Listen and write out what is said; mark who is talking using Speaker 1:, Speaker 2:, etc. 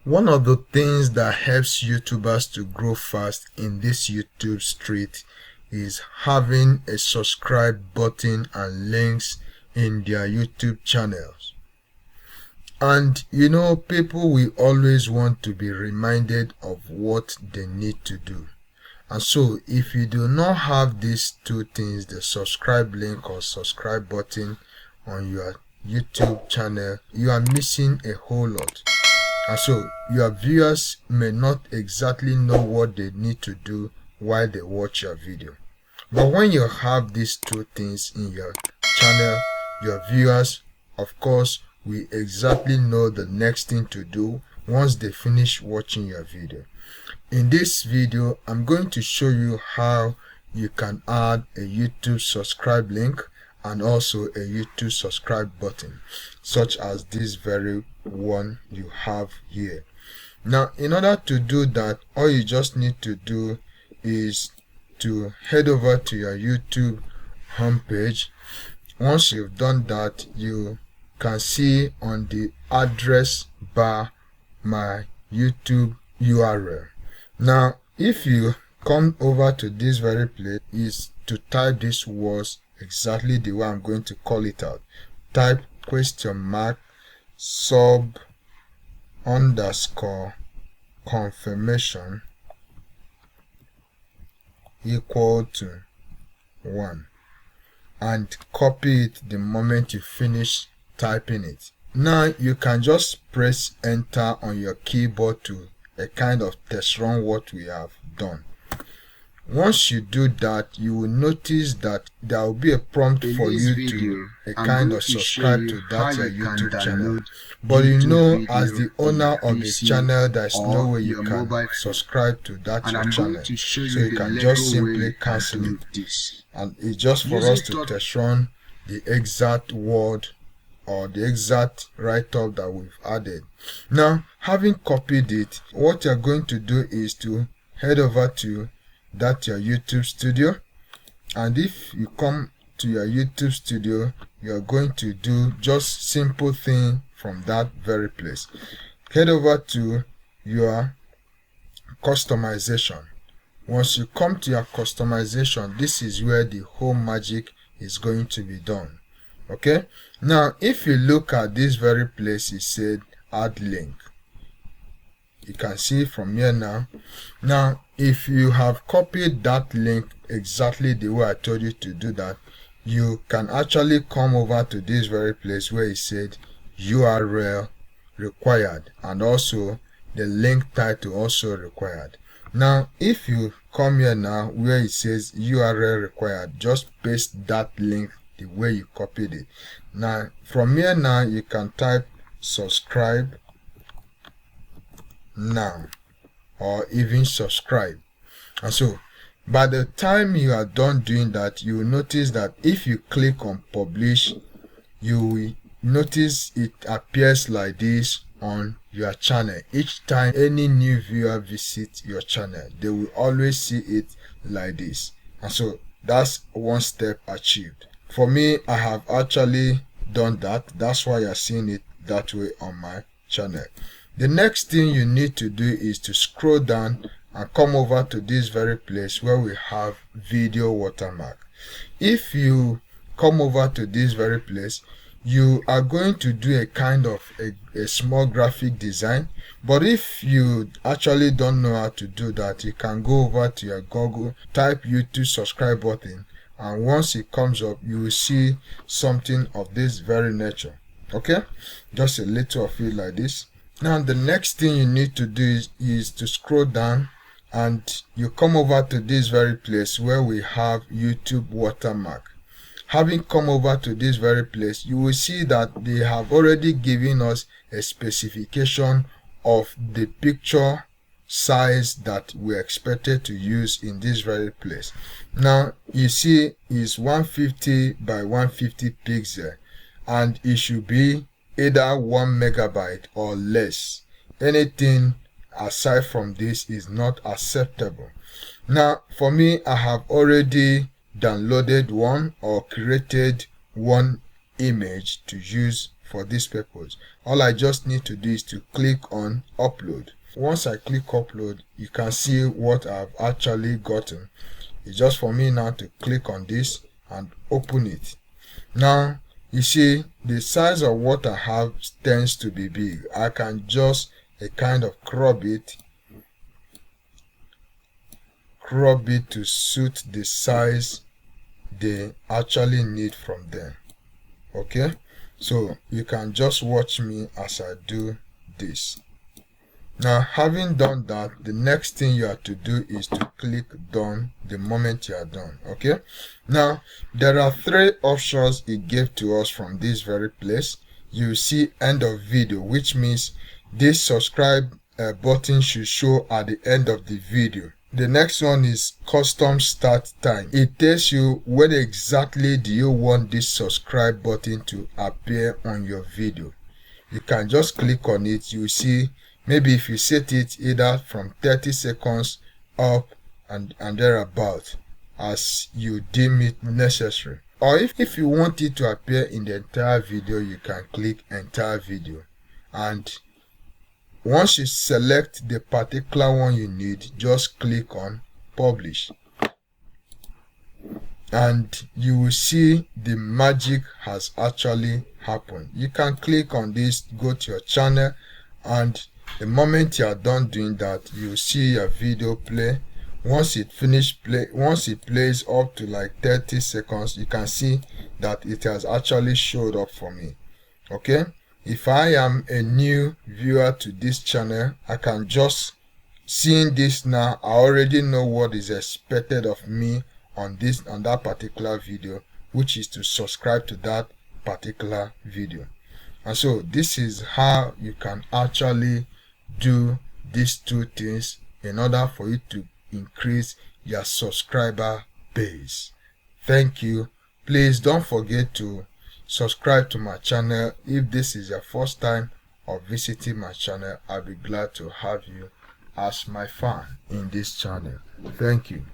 Speaker 1: One of the things that helps YouTubers to grow fast in this YouTube street is having a subscribe button and links in their YouTube channels. And people will always want to be reminded of what they need to do. And so if you do not have these two things, the subscribe link or subscribe button on your YouTube channel, you are missing a whole lot. And so your viewers may not exactly know what they need to do while they watch your video. But when you have these two things in your channel, your viewers, of course, will exactly know the next thing to do once they finish watching your video. In this video, I'm going to show you how you can add a YouTube subscribe link and also a YouTube subscribe button, such as this very one you have here. Now, in order to do that, all you just need to do is to head over to your YouTube homepage. Once you've done that, you can see on the address bar my YouTube URL. Now, if you come over to this very place, is to type these words exactly the way I'm going to call it out. Type !sub _ confirmation equal to 1 and copy it the moment you finish typing it. Now you can just press enter on your keyboard to a kind of test run what we have done. Once you do that, you will notice that there will be a prompt for you to kind of subscribe to that your YouTube channel. But as the owner of the channel, there's no way you can subscribe to that your channel. So you can just simply cancel it. And it's just for us to test run the exact word or the exact write-up that we've added. Now, having copied it, what you're going to do is to head over to that your YouTube studio, and if you come to your YouTube studio, you're going to do just simple thing from that very place. Head over to your customization. Once you come to your customization, this is where the whole magic is going to be done. Okay, now if you look at this very place, it said add link. You can see from here now. Now, if you have copied that link exactly the way I told you to do that, you can actually come over to this very place where it said URL required and also the link title also required. Now, if you come here now where it says URL required, just paste that link the way you copied it. Now, from here now, you can type subscribe now or even subscribe. And so by the time you are done doing that, you will notice that if you click on publish, you will notice it appears like this on your channel. Each time any new viewer visits your channel, they will always see it like this. And so that's one step achieved. For me, I have actually done that. That's why you're seeing it that way on my channel. The next thing you need to do is to scroll down and come over to this very place where we have video watermark. If you come over to this very place, you are going to do a kind of a small graphic design. But if you actually don't know how to do that, you can go over to your Google, type YouTube subscribe button, and once it comes up, you will see something of this very nature. Okay, just a little of it like this. Now the next thing you need to do is to scroll down and you come over to this very place where we have YouTube watermark. Having come over to this very place, you will see that they have already given us a specification of the picture size that we expected to use in this very place. Now you see is 150 by 150 pixel and it should be either 1 megabyte or less. Anything aside from this is not acceptable. Now for me, I have already downloaded one or created one image to use for this purpose. All I just need to do is to click on upload. Once I click upload, you can see what I've actually gotten. It's just for me now to click on this and open it. Now you see the size of what I have tends to be big. I can just kind of crop it to suit the size they actually need from them. Okay, so you can just watch me as I do this. Now, having done that, the next thing you have to do is to click done the moment you are done. Okay, now there are 3 options it gave to us from this very place. You see end of video, which means this subscribe button should show at the end of the video. The next one is custom start time. It tells you when exactly do you want this subscribe button to appear on your video. You can just click on it. You see, maybe if you set it either from 30 seconds up and thereabout as you deem it necessary. Or if you want it to appear in the entire video, you can click entire video. And once you select the particular one you need, just click on publish. And you will see the magic has actually happened. You can click on this, go to your channel, and the moment you are done doing that, you will see your video play. Once it plays up to like 30 seconds, you can see that it has actually showed up for me. Okay, if I am a new viewer to this channel, I can just seeing this now, I already know what is expected of me on that particular video, which is to subscribe to that particular video. And so this is how you can actually do these 2 things in order for you to increase your subscriber base. Thank you. Please don't forget to subscribe to my channel. If this is your first time of visiting my channel, I'll be glad to have you as my fan in this channel. Thank you.